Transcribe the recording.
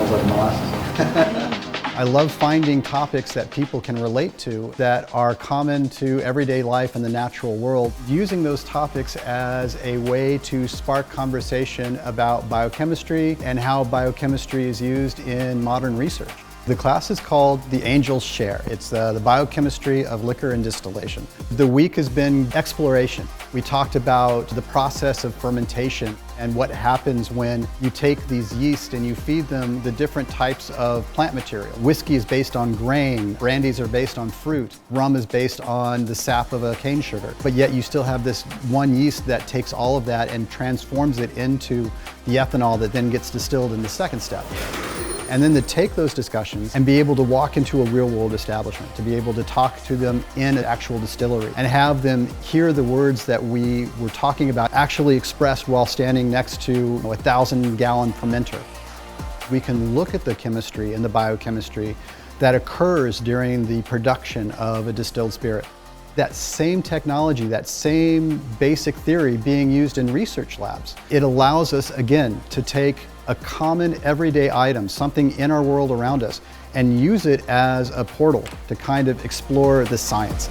smells like molasses. I love finding topics that people can relate to that are common to everyday life in the natural world, using those topics as a way to spark conversation about biochemistry and how biochemistry is used in modern research. The class is called The Angel's Share. It's the biochemistry of liquor and distillation. The week has been exploration. We talked about the process of fermentation and what happens when you take these yeast and you feed them the different types of plant material. Whiskey is based on grain, brandies are based on fruit, rum is based on the sap of a cane sugar. But yet you still have this one yeast that takes all of that and transforms it into the ethanol that then gets distilled in the second step. And then to take those discussions and be able to walk into a real world establishment, to be able to talk to them in an actual distillery and have them hear the words that we were talking about actually expressed while standing next to a 1,000-gallon fermenter. We can look at the chemistry and the biochemistry that occurs during the production of a distilled spirit. That same technology, that same basic theory being used in research labs. It allows us, again, to take a common everyday item, something in our world around us, and use it as a portal to kind of explore the science.